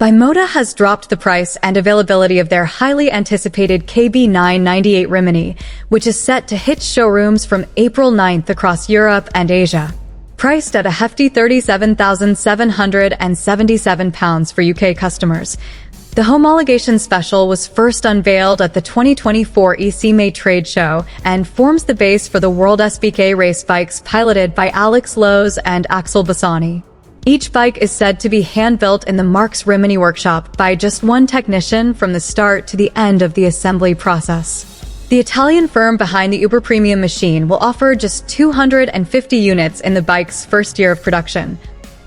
Bimota has dropped the price and availability of their highly anticipated KB998 Rimini, which is set to hit showrooms from April 9th across Europe and Asia. Priced at a hefty £37,777 for UK customers, the homologation special was first unveiled at the 2024 ECMA trade show and forms the base for the WorldSBK race bikes piloted by Alex Lowe's and Axel Bassani. Each bike is said to be hand-built in the Mark's Rimini workshop by just one technician from the start to the end of the assembly process. The Italian firm behind the uber-premium machine will offer just 250 units in the bike's first year of production,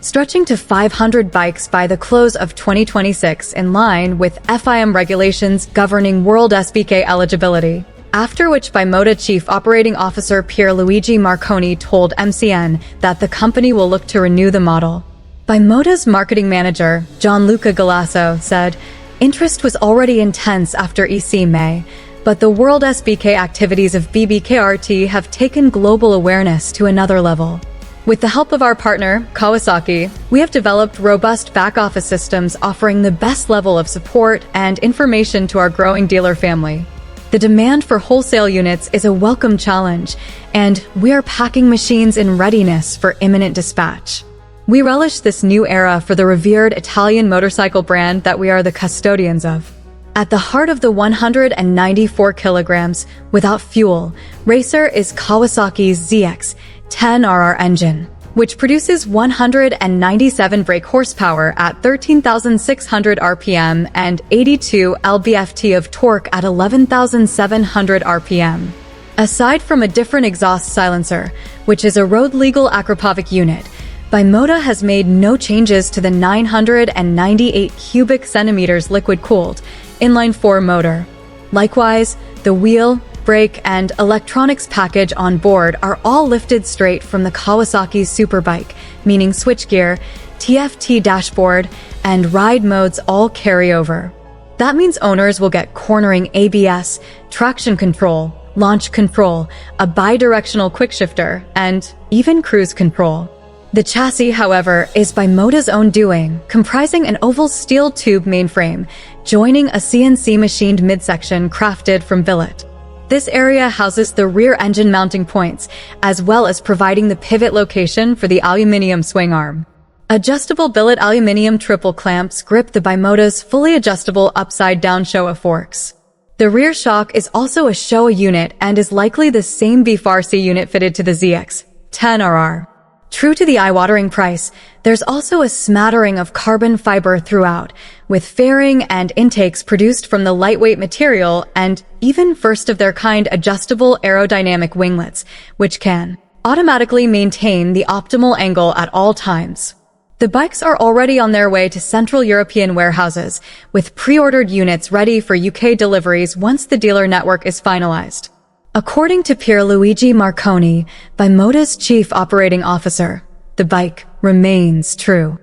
stretching to 500 bikes by the close of 2026 in line with FIM regulations governing WorldSBK eligibility. After which Bimota Chief Operating Officer Pierluigi Marconi told MCN that the company will look to renew the model. Bimota's marketing manager, Gianluca Galasso, said, "Interest was already intense after ECMA, but the WorldSBK activities of BBKRT have taken global awareness to another level. With the help of our partner, Kawasaki, we have developed robust back-office systems offering the best level of support and information to our growing dealer family. The demand for wholesale units is a welcome challenge, and we are packing machines in readiness for imminent dispatch. We relish this new era for the revered Italian motorcycle brand that we are the custodians of." At the heart of the 194 kilograms without fuel racer is Kawasaki's ZX-10RR engine, which produces 197 brake horsepower at 13,600 RPM and 82 lb-ft of torque at 11,700 RPM. Aside from a different exhaust silencer, which is a road-legal Akrapovic unit, Bimota has made no changes to the 998 cubic centimeters liquid-cooled inline-4 motor. Likewise, the wheel, brake, and electronics package on board are all lifted straight from the Kawasaki Superbike, meaning switchgear, TFT dashboard, and ride modes all carry over. That means owners will get cornering ABS, traction control, launch control, a bi-directional quickshifter, and even cruise control. The chassis, however, is Bimota's own doing, comprising an oval steel tube mainframe, joining a CNC-machined midsection crafted from billet. This area houses the rear engine mounting points, as well as providing the pivot location for the aluminium swing arm. Adjustable billet aluminium triple clamps grip the Bimota's fully adjustable upside-down Showa forks. The rear shock is also a Showa unit and is likely the same BFRC unit fitted to the ZX-10RR. True to the eye-watering price, there's also a smattering of carbon fiber throughout, with fairing and intakes produced from the lightweight material and even first-of-their-kind adjustable aerodynamic winglets, which can automatically maintain the optimal angle at all times. The bikes are already on their way to Central European warehouses, with pre-ordered units ready for UK deliveries once the dealer network is finalized. According to Pierluigi Marconi, Bimota's chief operating officer, the bike remains true.